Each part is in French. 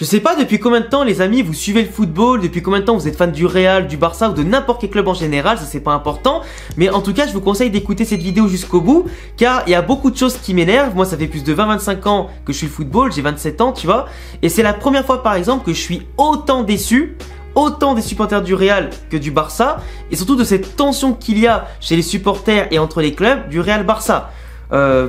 Je sais pas depuis combien de temps les amis vous suivez le football, depuis combien de temps vous êtes fan du Real, du Barça ou de n'importe quel club en général, ça c'est pas important. Mais en tout cas je vous conseille d'écouter cette vidéo jusqu'au bout car il y a beaucoup de choses qui m'énervent. Moi ça fait plus de 20-25 ans que je suis le football, j'ai 27 ans tu vois. Et c'est la première fois par exemple que je suis autant déçu. Autant des supporters du Real que du Barça et surtout de cette tension qu'il y a chez les supporters et entre les clubs du Real-Barça.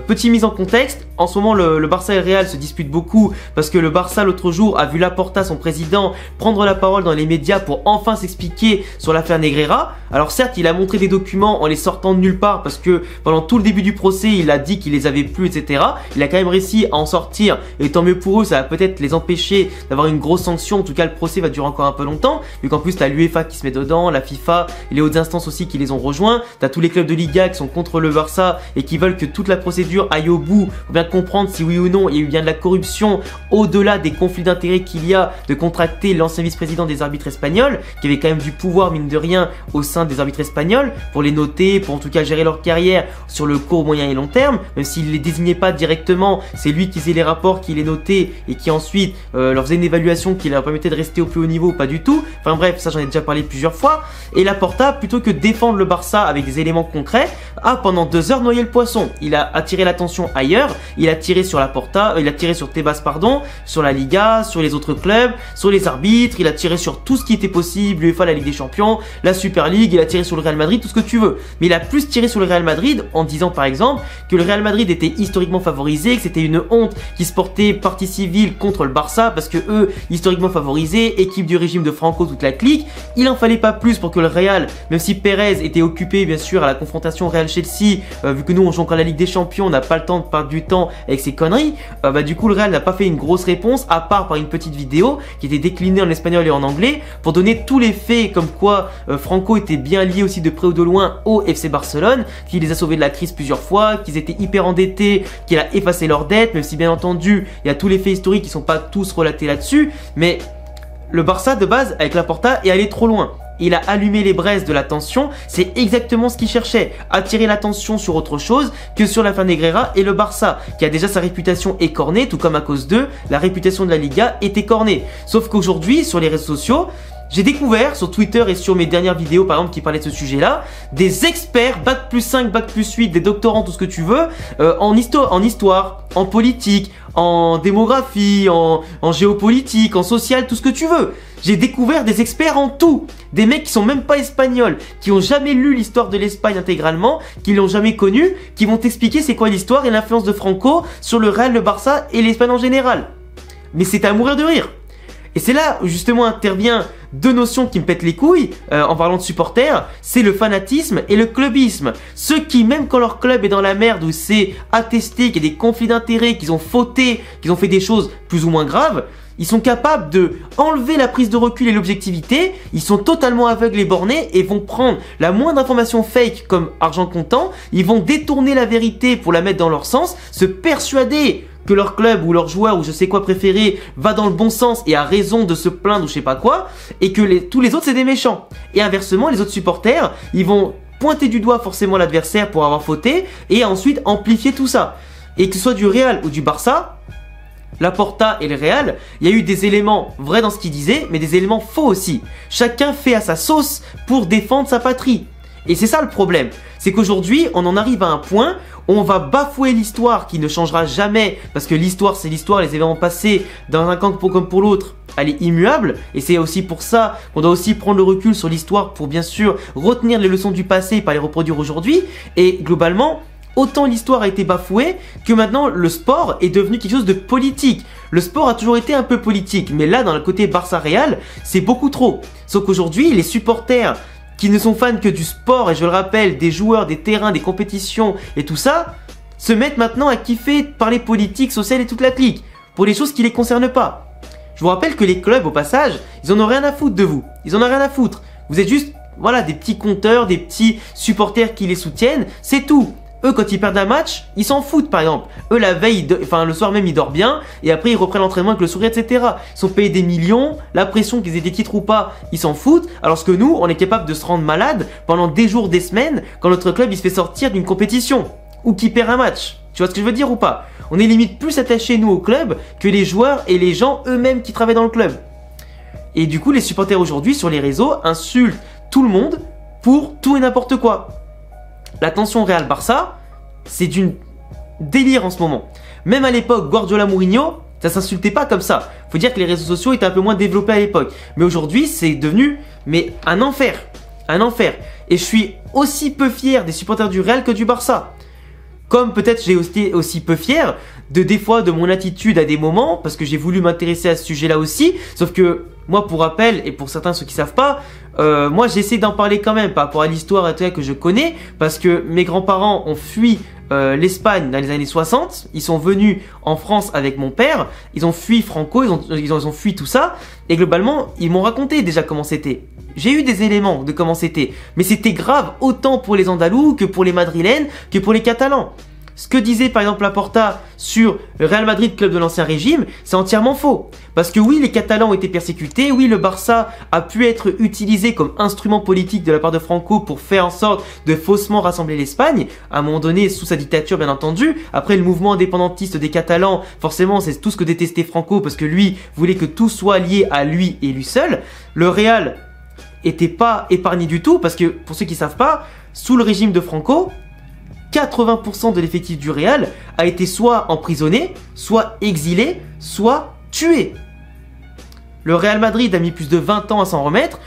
Petite mise en contexte, en ce moment le Barça et le Real se disputent beaucoup parce que le Barça l'autre jour a vu Laporta, son président, prendre la parole dans les médias pour enfin s'expliquer sur l'affaire Negreira. Alors certes il a montré des documents en les sortant de nulle part parce que pendant tout le début du procès il a dit qu'il les avait plus etc. Il a quand même réussi à en sortir et tant mieux pour eux, ça va peut-être les empêcher d'avoir une grosse sanction. En tout cas le procès va durer encore un peu longtemps vu qu'en plus t'as l'UEFA qui se met dedans, la FIFA et les hautes instances aussi qui les ont rejoints. T'as tous les clubs de Liga qui sont contre le Barça et qui veulent que toute la procédure aille au bout pour bien comprendre si oui ou non il y a eu bien de la corruption au-delà des conflits d'intérêts qu'il y a de contracter l'ancien vice-président des arbitres espagnols qui avait quand même du pouvoir mine de rien au sein des arbitres espagnols pour les noter, pour en tout cas gérer leur carrière sur le court, moyen et long terme, même s'il les désignait pas directement, c'est lui qui faisait les rapports, qui les notait et qui ensuite leur faisait une évaluation qui leur permettait de rester au plus haut niveau, pas du tout. Enfin bref, ça j'en ai déjà parlé plusieurs fois. Et Laporta, plutôt que défendre le Barça avec des éléments concrets, a pendant 2 heures noyé le poisson. Il a attiré l'attention ailleurs, il a tiré sur Laporta, il a tiré sur Tebas pardon, sur la Liga, sur les autres clubs, sur les arbitres, il a tiré sur tout ce qui était possible, l'UEFA, la Ligue des Champions, la Super League, il a tiré sur le Real Madrid, tout ce que tu veux. Mais il a plus tiré sur le Real Madrid en disant par exemple que le Real Madrid était historiquement favorisé, que c'était une honte qui se portait partie civile contre le Barça parce que eux, historiquement favorisés, équipe du régime de Franco, toute la clique. Il en fallait pas plus pour que le Real, même si Pérez était occupé bien sûr à la confrontation Real-Chelsea, vu que nous on joue encore la Ligue des Champions, on n'a pas le temps de perdre du temps avec ces conneries, du coup le Real n'a pas fait une grosse réponse à part par une petite vidéo qui était déclinée en espagnol et en anglais pour donner tous les faits comme quoi Franco était bien lié aussi de près ou de loin au FC Barcelone, qu'il les a sauvés de la crise plusieurs fois, qu'ils étaient hyper endettés, qu'il a effacé leurs dettes, même si bien entendu il y a tous les faits historiques qui sont pas tous relatés là-dessus, mais le Barça de base avec Laporta est allé trop loin. Il a allumé les braises de la tension, c'est exactement ce qu'il cherchait, attirer l'attention sur autre chose que sur l'affaire Negreira et le Barça, qui a déjà sa réputation écornée, tout comme à cause d'eux, la réputation de la Liga est écornée. Sauf qu'aujourd'hui, sur les réseaux sociaux, j'ai découvert sur Twitter et sur mes dernières vidéos par exemple qui parlaient de ce sujet-là, des experts, Bac+5, Bac+8, des doctorants, tout ce que tu veux, en histoire, en politique, en démographie, en géopolitique, en social, tout ce que tu veux. J'ai découvert des experts en tout, des mecs qui sont même pas espagnols, qui ont jamais lu l'histoire de l'Espagne intégralement, qui l'ont jamais connue, qui vont t'expliquer c'est quoi l'histoire et l'influence de Franco sur le Real, le Barça et l'Espagne en général. Mais c'est à mourir de rire. Et c'est là où justement intervient 2 notions qui me pètent les couilles en parlant de supporters, c'est le fanatisme et le clubisme. Ceux qui, même quand leur club est dans la merde, où c'est attesté qu'il y a des conflits d'intérêts, qu'ils ont fauté, qu'ils ont fait des choses plus ou moins graves, ils sont capables de enlever la prise de recul et l'objectivité, ils sont totalement aveugles et bornés et vont prendre la moindre information fake comme argent comptant, ils vont détourner la vérité pour la mettre dans leur sens, se persuader que leur club ou leur joueur ou je sais quoi préféré va dans le bon sens et a raison de se plaindre ou je sais pas quoi, et que tous les autres c'est des méchants. Et inversement, les autres supporters, ils vont pointer du doigt forcément l'adversaire pour avoir fauté et ensuite amplifier tout ça. Et que ce soit du Real ou du Barça, Laporta et le Real, il y a eu des éléments vrais dans ce qu'ils disaient, mais des éléments faux aussi. Chacun fait à sa sauce pour défendre sa patrie. Et c'est ça le problème, c'est qu'aujourd'hui on en arrive à un point où on va bafouer l'histoire qui ne changera jamais, parce que l'histoire c'est l'histoire, les événements passés dans un camp comme pour l'autre, elle est immuable, et c'est aussi pour ça qu'on doit aussi prendre le recul sur l'histoire pour bien sûr retenir les leçons du passé et pas les reproduire aujourd'hui, et globalement, autant l'histoire a été bafouée que maintenant le sport est devenu quelque chose de politique. Le sport a toujours été un peu politique, mais là dans le côté Barça-Real, c'est beaucoup trop. Sauf qu'aujourd'hui, les supporters qui ne sont fans que du sport, et je le rappelle, des joueurs, des terrains, des compétitions et tout ça, se mettent maintenant à kiffer par les politiques, sociales et toute la clique, pour les choses qui les concernent pas. Je vous rappelle que les clubs, au passage, ils en ont rien à foutre de vous. Ils en ont rien à foutre. Vous êtes juste, voilà, des petits compteurs, des petits supporters qui les soutiennent, c'est tout. Eux, quand ils perdent un match, ils s'en foutent par exemple. Eux, la veille, le soir même, ils dorment bien. Et après, ils reprennent l'entraînement avec le sourire, etc. Ils sont payés des millions. La pression qu'ils aient des titres ou pas, ils s'en foutent. Alors que nous, on est capable de se rendre malade pendant des jours, des semaines, quand notre club, il se fait sortir d'une compétition. Ou qu'il perd un match. Tu vois ce que je veux dire ou pas? On est limite plus attachés, nous, au club, que les joueurs et les gens eux-mêmes qui travaillent dans le club. Et du coup, les supporters aujourd'hui, sur les réseaux, insultent tout le monde pour tout et n'importe quoi. La tension Real-Barça, c'est d'une délire en ce moment. Même à l'époque, Guardiola-Mourinho, ça s'insultait pas comme ça. Faut dire que les réseaux sociaux étaient un peu moins développés à l'époque. Mais aujourd'hui, c'est devenu un enfer. Un enfer. Et je suis aussi peu fier des supporters du Real que du Barça. Comme peut-être j'ai été aussi peu fier des fois de mon attitude à des moments, parce que j'ai voulu m'intéresser à ce sujet-là aussi. Sauf que moi, pour rappel, et pour certains ceux qui savent pas, moi j'essaie d'en parler quand même par rapport à l'histoire que je connais, parce que mes grands-parents ont fui l'Espagne dans les années 60, ils sont venus en France avec mon père, ils ont fui Franco, ils ont fui tout ça, et globalement, ils m'ont raconté déjà comment c'était. J'ai eu des éléments de comment c'était, mais c'était grave autant pour les Andalous que pour les Madrilènes, que pour les Catalans. Ce que disait par exemple Laporta sur le Real Madrid, club de l'ancien régime, c'est entièrement faux. Parce que oui, les Catalans ont été persécutés, oui, le Barça a pu être utilisé comme instrument politique de la part de Franco pour faire en sorte de faussement rassembler l'Espagne, à un moment donné sous sa dictature bien entendu. Après le mouvement indépendantiste des Catalans, forcément c'est tout ce que détestait Franco parce que lui voulait que tout soit lié à lui et lui seul. Le Real était pas épargné du tout parce que, pour ceux qui savent pas, sous le régime de Franco, 80% de l'effectif du Real a été soit emprisonné, soit exilé, soit tué. Le Real Madrid a mis plus de 20 ans à s'en remettre.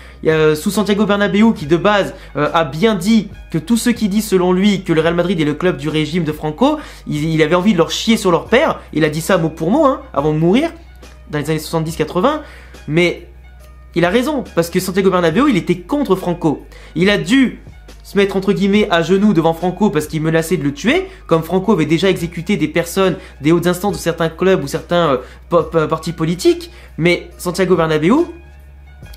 Sous Santiago Bernabéu, qui de base a bien dit que tous ceux qui disent selon lui que le Real Madrid est le club du régime de Franco, il avait envie de leur chier sur leur père. Il a dit ça mot pour mot, avant de mourir, dans les années 70-80. Mais il a raison, parce que Santiago Bernabéu, il était contre Franco. Il a dû se mettre entre guillemets à genoux devant Franco parce qu'il menaçait de le tuer, comme Franco avait déjà exécuté des personnes des hautes instances de certains clubs ou certains partis politiques. Mais Santiago Bernabéu,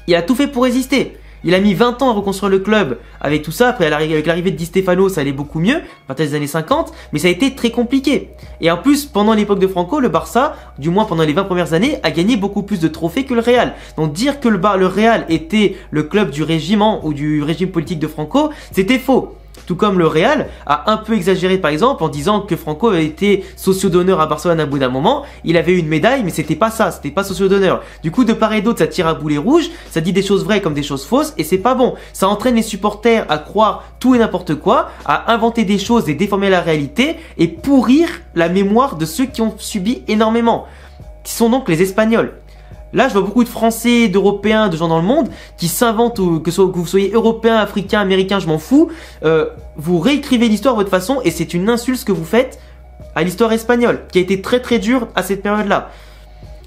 il a tout fait pour résister. Il a mis 20 ans à reconstruire le club avec tout ça. Après, avec l'arrivée de Di Stefano, ça allait beaucoup mieux, à partir des années 50, mais ça a été très compliqué. Et en plus, pendant l'époque de Franco, le Barça, du moins pendant les 20 premières années, a gagné beaucoup plus de trophées que le Real. Donc dire que le Real était le club du régiment ou du régime politique de Franco, c'était faux. Tout comme le Real a un peu exagéré par exemple en disant que Franco avait été socio d'honneur à Barcelone à bout d'un moment. Il avait eu une médaille mais c'était pas ça, c'était pas socio d'honneur. Du coup de part et d'autre ça tire à boulet rouge, ça dit des choses vraies comme des choses fausses et c'est pas bon. Ça entraîne les supporters à croire tout et n'importe quoi, à inventer des choses et déformer la réalité et pourrir la mémoire de ceux qui ont subi énormément, qui sont donc les Espagnols. Là, je vois beaucoup de Français, d'Européens, de gens dans le monde qui s'inventent, que vous soyez Européen, Africain, Américain, je m'en fous. Vous réécrivez l'histoire à votre façon et c'est une insulte ce que vous faites à l'histoire espagnole, qui a été très très dure à cette période-là.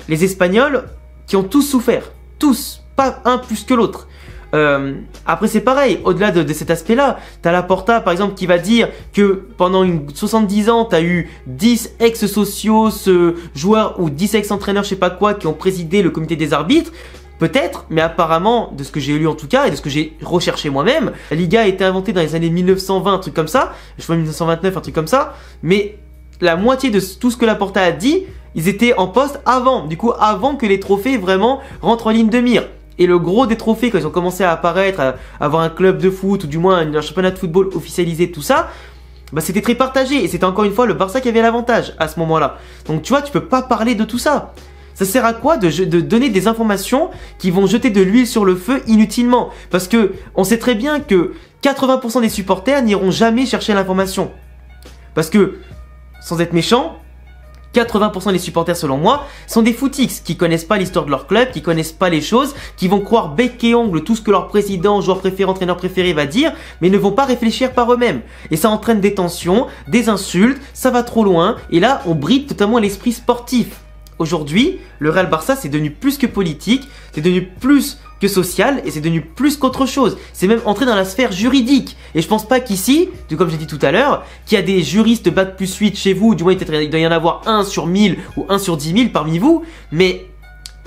Les Espagnols qui ont tous souffert, tous, pas un plus que l'autre. Après c'est pareil, au-delà de cet aspect-là, t'as Laporta par exemple qui va dire que pendant 70 ans, t'as eu 10 ex-socios, joueurs ou 10 ex-entraîneurs, je sais pas quoi, qui ont présidé le comité des arbitres. Peut-être, mais apparemment, de ce que j'ai lu en tout cas, et de ce que j'ai recherché moi-même, la Liga a été inventée dans les années 1920, un truc comme ça, je crois 1929, un truc comme ça, mais la moitié de tout ce que Laporta a dit, ils étaient en poste avant, du coup avant que les trophées vraiment rentrent en ligne de mire. Et le gros des trophées, quand ils ont commencé à apparaître, à avoir un club de foot ou du moins un championnat de football officialisé, tout ça, bah c'était très partagé. Et c'était encore une fois le Barça qui avait l'avantage à ce moment-là. Donc tu vois, tu peux pas parler de tout ça. Ça sert à quoi de donner des informations qui vont jeter de l'huile sur le feu inutilement? Parce que on sait très bien que 80% des supporters n'iront jamais chercher l'information. Parce que, sans être méchant, 80% des supporters selon moi sont des footix qui connaissent pas l'histoire de leur club, qui connaissent pas les choses, qui vont croire bec et ongle tout ce que leur président, joueur préféré, entraîneur préféré va dire, mais ne vont pas réfléchir par eux-mêmes. Et ça entraîne des tensions, des insultes, ça va trop loin, et là on bride totalement l'esprit sportif. Aujourd'hui, le Real Barça c'est devenu plus que politique, c'est devenu plus que social et c'est devenu plus qu'autre chose. C'est même entré dans la sphère juridique. Et je pense pas qu'ici, comme j'ai dit tout à l'heure, qu'il y a des juristes bac plus 8 chez vous, du moins il doit y en avoir 1 sur 1000 ou 1 sur 10 000 parmi vous, mais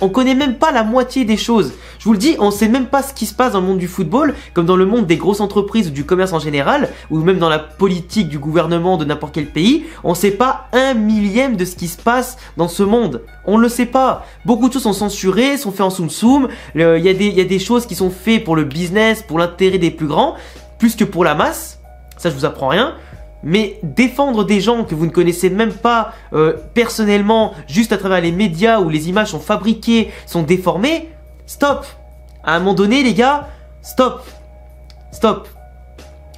on connaît même pas la moitié des choses. Je vous le dis, on sait même pas ce qui se passe dans le monde du football, comme dans le monde des grosses entreprises ou du commerce en général, ou même dans la politique du gouvernement de n'importe quel pays. On sait pas 1/1000 de ce qui se passe dans ce monde. On le sait pas. Beaucoup de choses sont censurées, sont faites en soum-soum. Il y a des choses qui sont faites pour le business, pour l'intérêt des plus grands, plus que pour la masse. Ça, je vous apprends rien. Mais défendre des gens que vous ne connaissez même pas personnellement, juste à travers les médias où les images sont fabriquées, sont déformées, stop. À un moment donné, les gars, stop. Stop.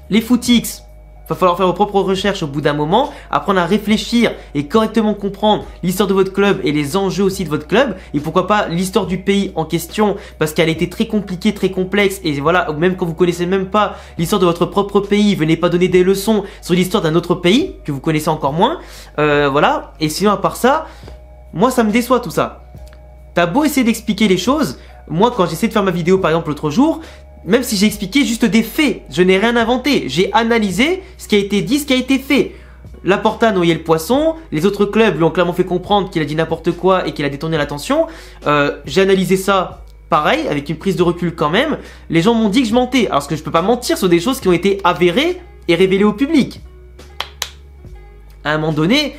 Les footix, va falloir faire vos propres recherches au bout d'un moment, apprendre à réfléchir et correctement comprendre l'histoire de votre club et les enjeux aussi de votre club, et pourquoi pas l'histoire du pays en question, parce qu'elle était très compliquée, très complexe, et voilà, même quand vous connaissez même pas l'histoire de votre propre pays, venez pas donner des leçons sur l'histoire d'un autre pays, que vous connaissez encore moins, voilà, et sinon à part ça, moi ça me déçoit tout ça. T'as beau essayer d'expliquer les choses, moi quand j'essaie de faire ma vidéo par exemple l'autre jour, même si j'ai expliqué juste des faits, je n'ai rien inventé. J'ai analysé ce qui a été dit, ce qui a été fait. Laporta a noyé le poisson, les autres clubs lui ont clairement fait comprendre qu'il a dit n'importe quoi et qu'il a détourné l'attention. J'ai analysé ça pareil, avec une prise de recul quand même. Les gens m'ont dit que je mentais, alors que je peux pas mentir sur des choses qui ont été avérées et révélées au public. À un moment donné,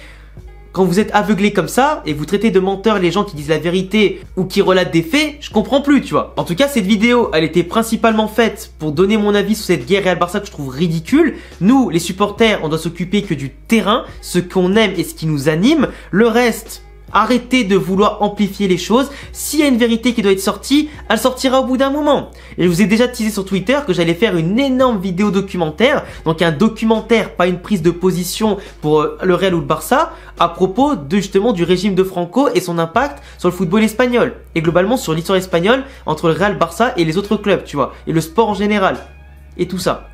quand vous êtes aveuglé comme ça et vous traitez de menteurs les gens qui disent la vérité ou qui relatent des faits, je comprends plus, tu vois. En tout cas, cette vidéo, elle était principalement faite pour donner mon avis sur cette guerre Real Barça que je trouve ridicule. Nous, les supporters, on doit s'occuper que du terrain, ce qu'on aime et ce qui nous anime. Le reste, arrêtez de vouloir amplifier les choses. S'il y a une vérité qui doit être sortie, elle sortira au bout d'un moment. Et je vous ai déjà teasé sur Twitter que j'allais faire une énorme vidéo documentaire. Donc un documentaire, pas une prise de position pour le Real ou le Barça, à propos de justement du régime de Franco et son impact sur le football espagnol. Et globalement sur l'histoire espagnole entre le Real Barça et les autres clubs, tu vois. Et le sport en général. Et tout ça.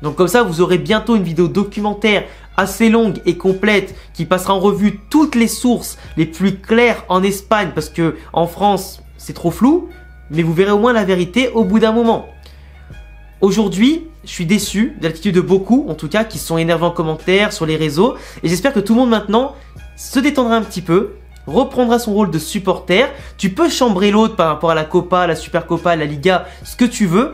Donc comme ça, vous aurez bientôt une vidéo documentaire assez longue et complète qui passera en revue toutes les sources les plus claires en Espagne parce que en France, c'est trop flou, mais vous verrez au moins la vérité au bout d'un moment. Aujourd'hui, je suis déçu de l'attitude de beaucoup, en tout cas, qui se sont énervés en commentaire, sur les réseaux, et j'espère que tout le monde maintenant se détendra un petit peu, reprendra son rôle de supporter. Tu peux chambrer l'autre par rapport à la Copa, la Supercopa, la Liga, ce que tu veux,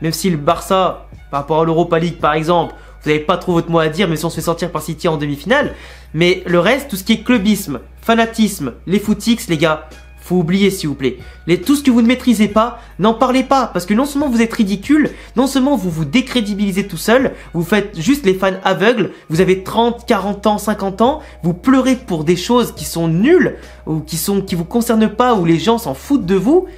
même si le Barça, par rapport à l'Europa League par exemple, vous n'avez pas trop votre mot à dire, mais si on se fait sortir par City en demi-finale. Mais le reste, tout ce qui est clubisme, fanatisme, les footix, les gars, faut oublier s'il vous plaît. Tout ce que vous ne maîtrisez pas, n'en parlez pas. Parce que non seulement vous êtes ridicule, non seulement vous vous décrédibilisez tout seul, vous faites juste les fans aveugles, vous avez 30, 40 ans, 50 ans, vous pleurez pour des choses qui sont nulles, ou qui vous concernent pas, où les gens s'en foutent de vous.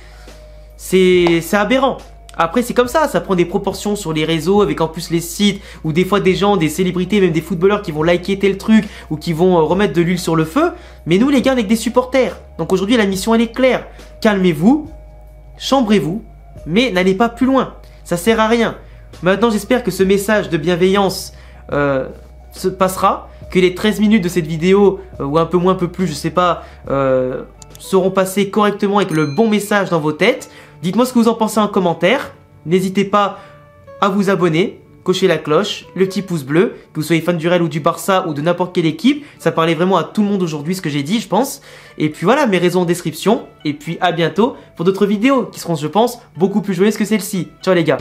C'est aberrant. Après c'est comme ça prend des proportions sur les réseaux avec en plus les sites où des fois des gens, des célébrités, même des footballeurs qui vont liker tel truc ou qui vont remettre de l'huile sur le feu. Mais nous les gars on est que des supporters. Donc aujourd'hui la mission elle est claire. Calmez-vous, chambrez-vous, mais n'allez pas plus loin. Ça sert à rien. Maintenant j'espère que ce message de bienveillance se passera, que les 13 minutes de cette vidéo, ou un peu moins, un peu plus, je sais pas, seront passées correctement avec le bon message dans vos têtes. Dites-moi ce que vous en pensez en commentaire. N'hésitez pas à vous abonner, cocher la cloche, le petit pouce bleu, que vous soyez fan du Real ou du Barça ou de n'importe quelle équipe. Ça parlait vraiment à tout le monde aujourd'hui ce que j'ai dit, je pense. Et puis voilà, mes raisons en description. Et puis à bientôt pour d'autres vidéos qui seront, je pense, beaucoup plus joyeuses que celle-ci. Ciao les gars.